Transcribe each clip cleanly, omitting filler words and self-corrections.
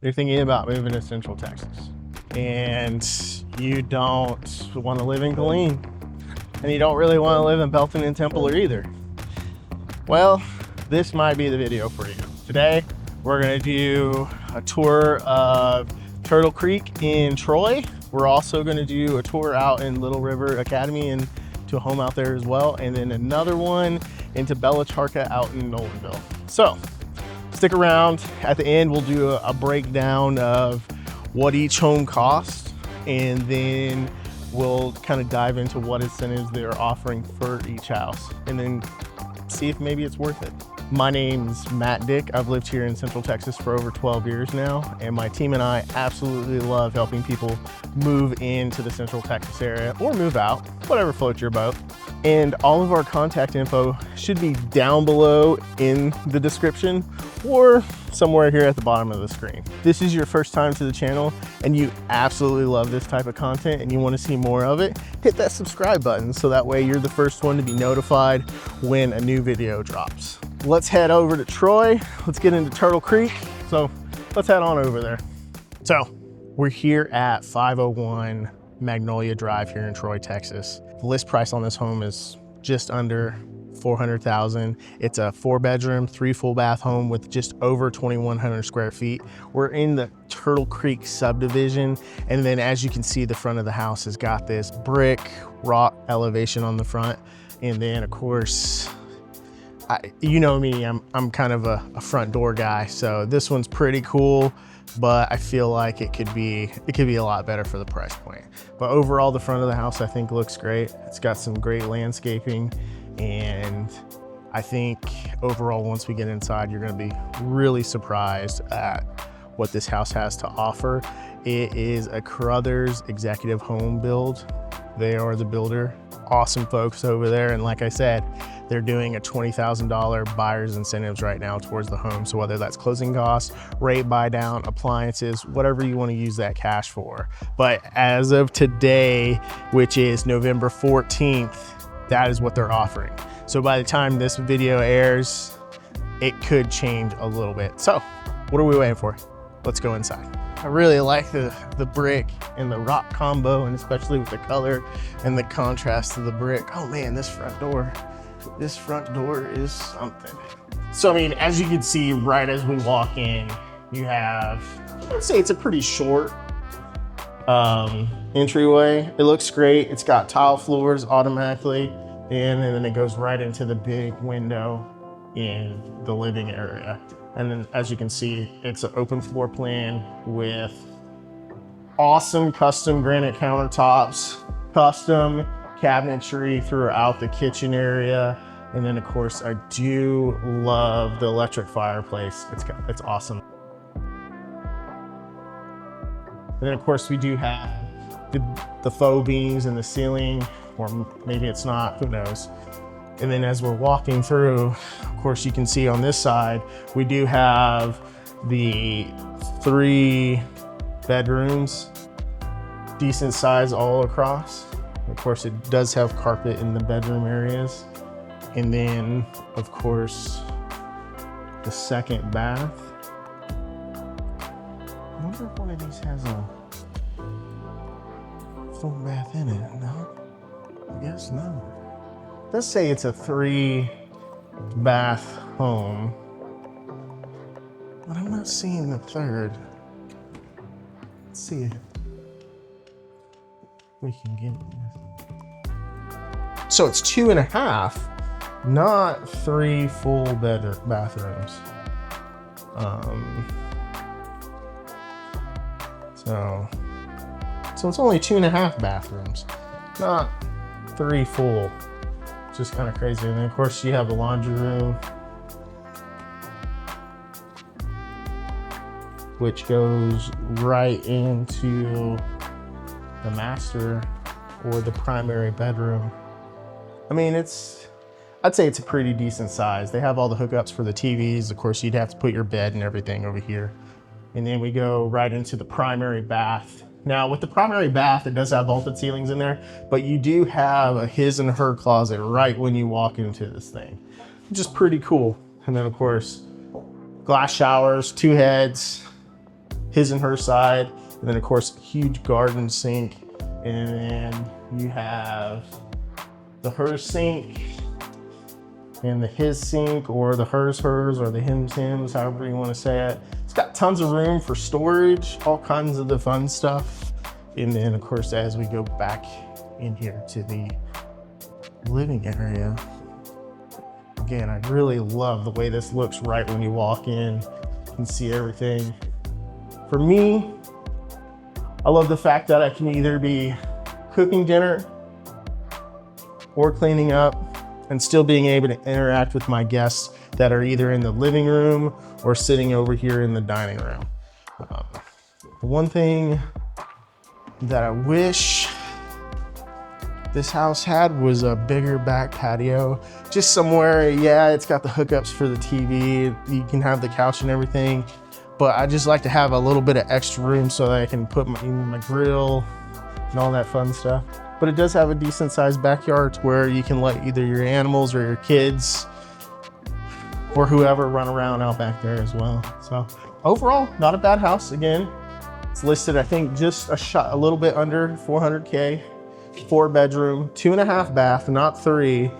You're thinking about moving to Central Texas and you don't want to live in Killeen and you don't really want to live in Belton and Temple either. Well, this might be the video for you. Today, we're going to do a tour of Turtle Creek in Troy. We're also going to do a tour out in Little River Academy and to a home out there as well. And then another one into Bella Charka out in Nolanville. So stick around. At the end, we'll do a breakdown of what each home costs, and then we'll kind of dive into what incentives they're offering for each house, and then see if maybe it's worth it. My name's Matt Dick. I've lived here in Central Texas for over 12 years now, and my team and I absolutely love helping people move into the Central Texas area or move out, whatever floats your boat. And all of our contact info should be down below in the description or somewhere here at the bottom of the screen. If this is your first time to the channel and you absolutely love this type of content and you want to see more of it, hit that subscribe button so that way you're the first one to be notified when a new video drops. Let's head over to Troy. Let's get into Turtle Creek. So let's head on over there. So we're here at 501 Magnolia Drive here in Troy, Texas. The list price on this home is just under $400,000. It's a 4-bedroom, 3 full bath home with just over 2,100 square feet. We're in the Turtle Creek subdivision. And then as you can see, the front of the house has got this brick rock elevation on the front. And then of course, you know me, I'm kind of a front door guy. So this one's pretty cool, but I feel like it could be a lot better for the price point. But overall, the front of the house I think looks great. It's got some great landscaping, and I think overall, once we get inside, you're gonna be really surprised at what this house has to offer. It is a Carruthers executive home build. They are the builder. Awesome folks over there, and like I said, they're doing a $20,000 buyer's incentives right now towards the home. So whether that's closing costs, rate buy down, appliances, whatever you want to use that cash for. But as of today, which is November 14th, that is what they're offering. So by the time this video airs, it could change a little bit. So what are we waiting for? Let's go inside. I really like the brick and the rock combo, and especially with the color and the contrast to the brick. Oh man, this front door is something. So I mean, as you can see, right as we walk in, you have, I'd say it's a pretty short entryway. It looks great. It's got tile floors automatically, and then it goes right into the big window in the living area. And then as you can see, it's an open floor plan with awesome custom granite countertops, custom cabinetry throughout the kitchen area. And then of course, I do love the electric fireplace. It's awesome. And then of course, we do have the faux beams in the ceiling, or maybe it's not, who knows. And then as we're walking through, of course, you can see on this side, we do have the 3 bedrooms, decent size all across. Of course, it does have carpet in the bedroom areas. And then, of course, the second bath. I wonder if one of these has a full bath in it. No, I guess no. Let's say it's a 3-bath home, but I'm not seeing the third. Let's see if we can get this. So it's 2.5, not 3 full bathrooms. So it's only 2.5 bathrooms, not 3 full. Just kind of crazy. And then of course you have the laundry room, which goes right into the master or the primary bedroom. I mean, I'd say it's a pretty decent size. They have all the hookups for the TVs. Of course, you'd have to put your bed and everything over here. And then we go right into the primary bath. Now with the primary bath, it does have vaulted ceilings in there, but you do have a his and her closet right when you walk into this thing, which is pretty cool. And then of course, glass showers, 2 heads, his and her side. And then of course, huge garden sink. And then you have the her sink and the his sink, or the hers, or the hims, however you want to say it. It's got tons of room for storage, all kinds of the fun stuff. And then of course, as we go back in here to the living area, again, I really love the way this looks right when you walk in. You can see everything. For me, I love the fact that I can either be cooking dinner or cleaning up and still being able to interact with my guests that are either in the living room or sitting over here in the dining room. The one thing that I wish this house had was a bigger back patio, just somewhere. Yeah, it's got the hookups for the TV, you can have the couch and everything, but I just like to have a little bit of extra room so that I can put my grill and all that fun stuff. But it does have a decent sized backyard where you can let either your animals or your kids or whoever run around out back there as well. So overall, not a bad house. Again, it's listed, I think, just a little bit under 400K, 4-bedroom, 2.5 bath, not 3.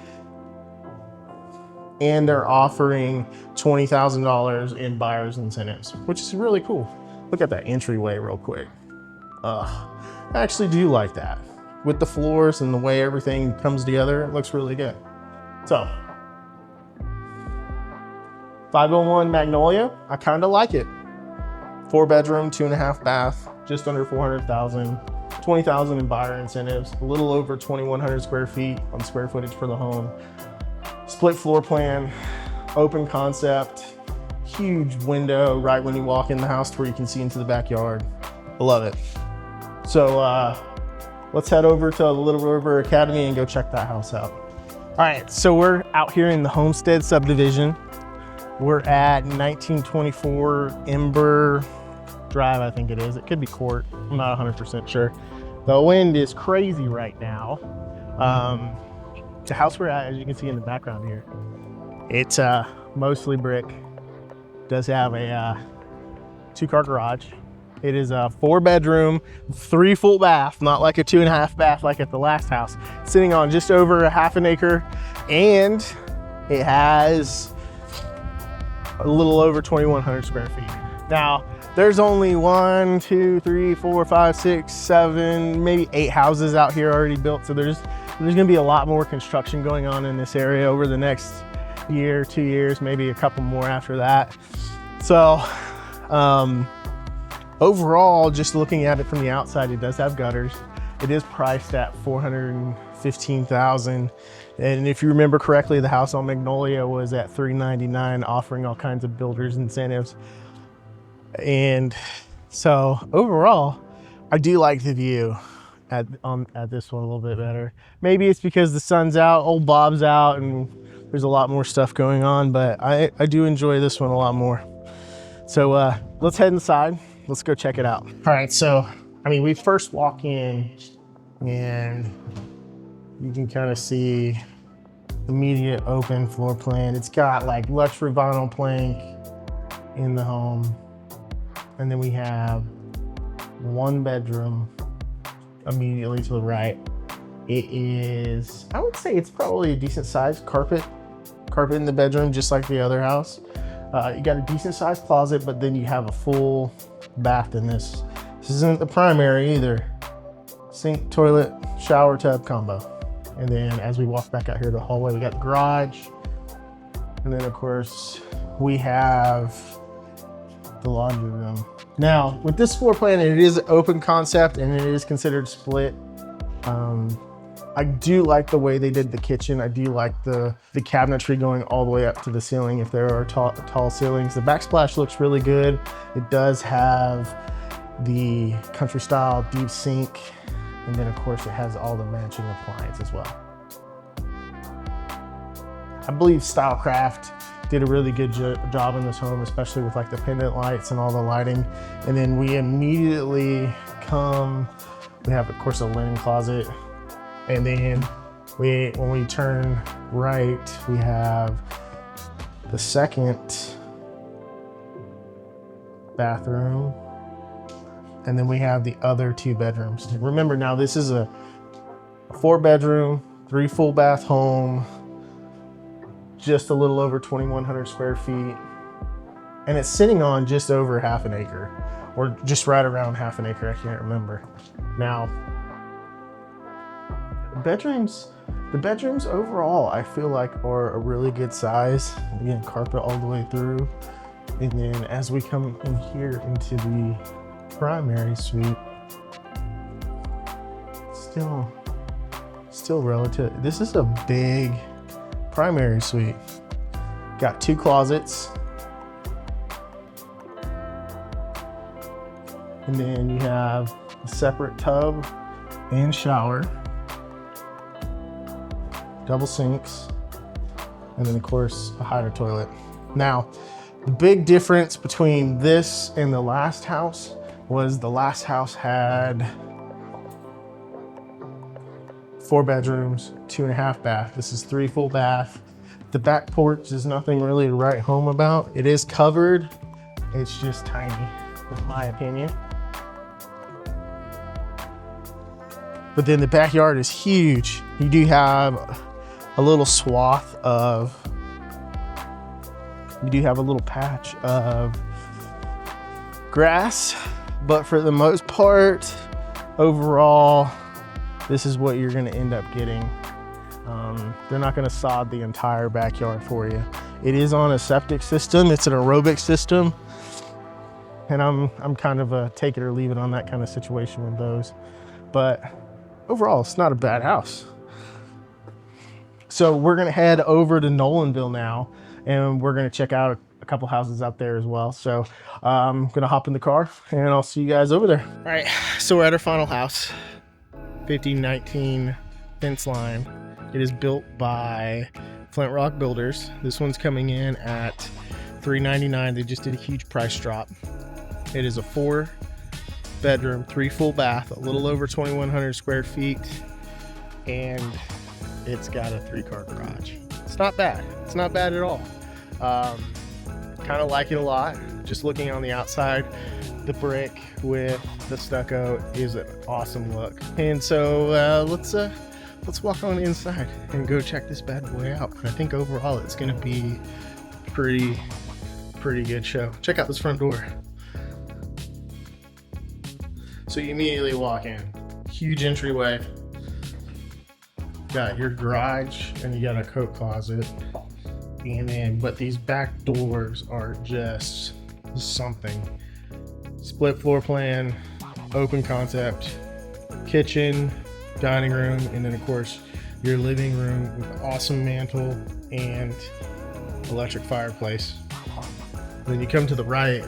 And they're offering $20,000 in buyer's incentives, which is really cool. Look at that entryway real quick. I actually do like that. With the floors and the way everything comes together, it looks really good. So, 501 Magnolia, I kind of like it. 4-bedroom, 2.5 bath, just under 400,000, 20,000 in buyer incentives, a little over 2,100 square feet on square footage for the home. Split floor plan, open concept, huge window right when you walk in the house to where you can see into the backyard. I love it. So let's head over to the Little River Academy and go check that house out. All right, so we're out here in the Homestead subdivision. We're at 1924 Ember Drive, I think it is. It could be Court, I'm not 100% sure. The wind is crazy right now. The house we're at, as you can see in the background here, it's mostly brick. Does have a 2-car garage. It is a 4-bedroom, 3 full bath, not like a 2.5 bath like at the last house. Sitting on just over a half an acre, and it has a little over 2,100 square feet. Now, there's only 1, 2, 3, 4, 5, 6, 7, maybe 8 houses out here already built. So there's gonna be a lot more construction going on in this area over the next year, 2 years, maybe a couple more after that. So, overall, just looking at it from the outside, it does have gutters. It is priced at $415,000. And if you remember correctly, the house on Magnolia was at $399, offering all kinds of builders incentives. And so overall, I do like the view at this one a little bit better. Maybe it's because the sun's out, old Bob's out, and there's a lot more stuff going on, but I do enjoy this one a lot more. So let's head inside. Let's go check it out. All right, so, I mean, we first walk in and you can kind of see immediate open floor plan. It's got like luxury vinyl plank in the home. And then we have 1 bedroom immediately to the right. It is, I would say it's probably a decent sized carpet in the bedroom, just like the other house. You got a decent sized closet, but then you have a full bath in this. This isn't the primary either. Sink, toilet, shower, tub combo. And then as we walk back out here to the hallway, we got the garage. And then of course we have the laundry room. Now with this floor plan, it is an open concept and it is considered split. I do like the way they did the kitchen. I do like the cabinetry going all the way up to the ceiling if there are tall ceilings. The backsplash looks really good. It does have the country style deep sink. And then of course it has all the matching appliances as well. I believe Stylecraft did a really good job in this home, especially with like the pendant lights and all the lighting. And then we immediately we have of course a linen closet. And then when we turn right, we have the second bathroom. And then we have the other 2 bedrooms. Remember now, this is a 4-bedroom, 3 full bath home, just a little over 2,100 square feet. And it's sitting on just over half an acre, or just right around half an acre, I can't remember. Now, the bedrooms overall, I feel like are a really good size. Again, carpet all the way through. And then as we come in here into the primary suite, still relative. This is a big primary suite. Got 2 closets. And then you have a separate tub and shower, double sinks, and then of course a hydro toilet. Now, the big difference between this and the last house was the last house had 4 bedrooms, 2.5 bath. This is 3 full bath. The back porch is nothing really to write home about. It is covered. It's just tiny, in my opinion. But then the backyard is huge. You do have a little swath of, you do have a little patch of grass, but for the most part, overall, this is what you're gonna end up getting. They're not gonna sod the entire backyard for you. It is on a septic system. It's an aerobic system. And I'm kind of a take it or leave it on that kind of situation with those. But overall, it's not a bad house. So we're gonna head over to Nolanville now, and we're gonna check out a couple houses out there as well. So I'm gonna hop in the car and I'll see you guys over there. All right, so we're at our final house, 1519 fence line. It is built by Flintrock builders. This one's coming in at $399. They just did a huge price drop. It is a 4-bedroom, 3 full bath, a little over 2,100 square feet, and it's got a 3-car garage. It's not bad. It's not bad at all. Kind of like it a lot. Just looking on the outside, the brick with the stucco is an awesome look. And so let's walk on inside and go check this bad boy out. I think overall it's going to be pretty good show. Check out this front door. So you immediately walk in, huge entryway. Got your garage and you got a coat closet. And then, but these back doors are just something. Split floor plan, open concept, kitchen, dining room, and then of course your living room with an awesome mantle and electric fireplace. Then you come to the right,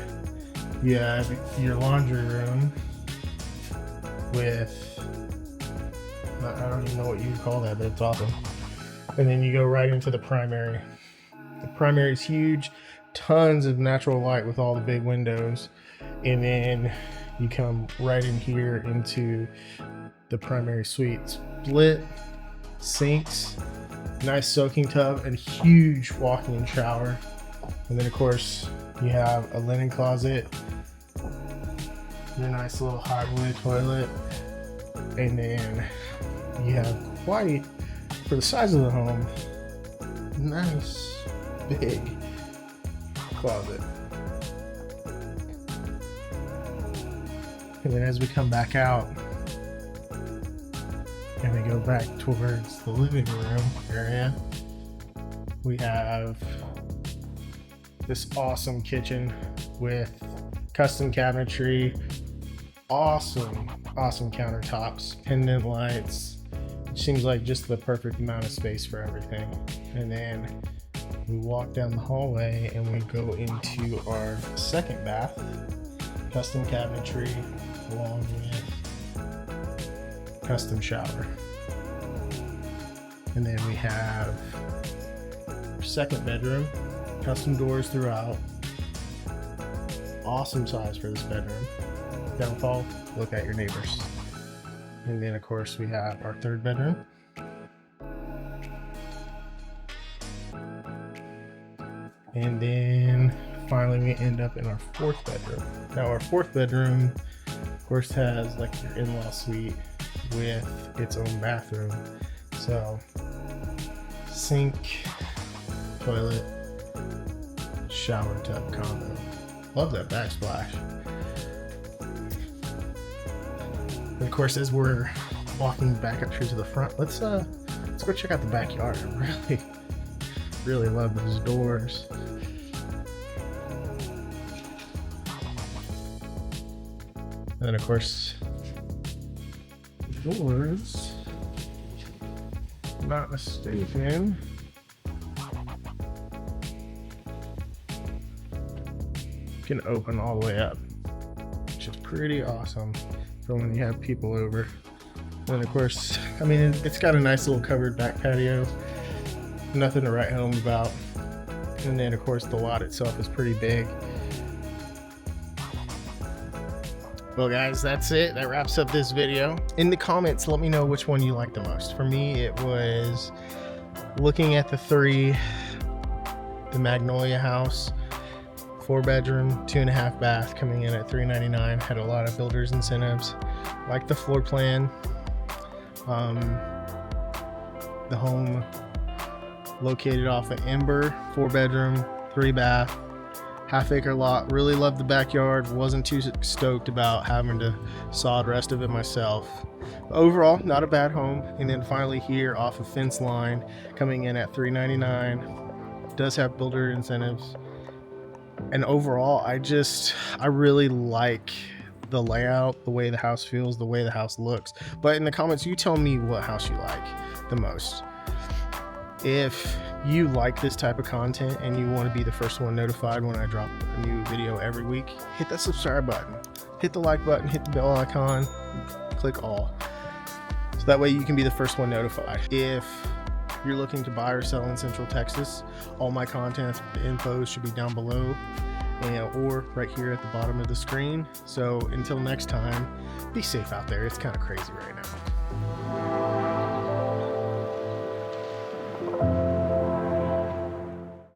you have your laundry room with, I don't even know what you would call that, but it's awesome. And then you go right into the primary. The primary is huge, tons of natural light with all the big windows. And then you come right in here into the primary suite. Split sinks, nice soaking tub, and huge walk-in shower. And then of course you have a linen closet, your nice little hardwood toilet, and then you have quite, for the size of the home, nice big closet. And then as we come back out and we go back towards the living room area, we have this awesome kitchen with custom cabinetry, awesome countertops, pendant lights. It seems like just the perfect amount of space for everything. And then we walk down the hallway and we go into our second bath, custom cabinetry along with custom shower. And then we have our second bedroom, custom doors throughout. Awesome size for this bedroom. Downfall, look at your neighbors. And then of course we have our third bedroom. And then finally we end up in our fourth bedroom. Now our fourth bedroom Of course, has like your in-law suite with its own bathroom. So sink, toilet, shower tub combo. Love that backsplash. And of course, as we're walking back up here to the front, let's go check out the backyard. I really love those doors. And then of course, the doors, if I'm not mistaken, can open all the way up, which is pretty awesome for when you have people over. And of course, I mean, it's got a nice little covered back patio, nothing to write home about. And then of course the lot itself is pretty big. Well guys, that's it. That wraps up this video. In the comments, let me know which one you like the most. For me, it was looking at the Magnolia house, 4-bedroom, 2.5 bath, coming in at $399. Had a lot of builders incentives. Like the floor plan. The home located off of Ember, 4-bedroom, 3-bath, half-acre lot. Really loved the backyard. Wasn't too stoked about having to saw the rest of it myself. But overall, not a bad home. And then finally here off of Fence Line, coming in at $399. Does have builder incentives. And overall, I really like the layout, the way the house feels, the way the house looks. But in the comments, you tell me what house you like the most. If you like this type of content and you want to be the first one notified when I drop a new video every week, hit that subscribe button, hit the like button, hit the bell icon, click all. So that way you can be the first one notified. If you're looking to buy or sell in Central Texas, all my content, the info should be down below or right here at the bottom of the screen. So until next time, be safe out there. It's kind of crazy right now.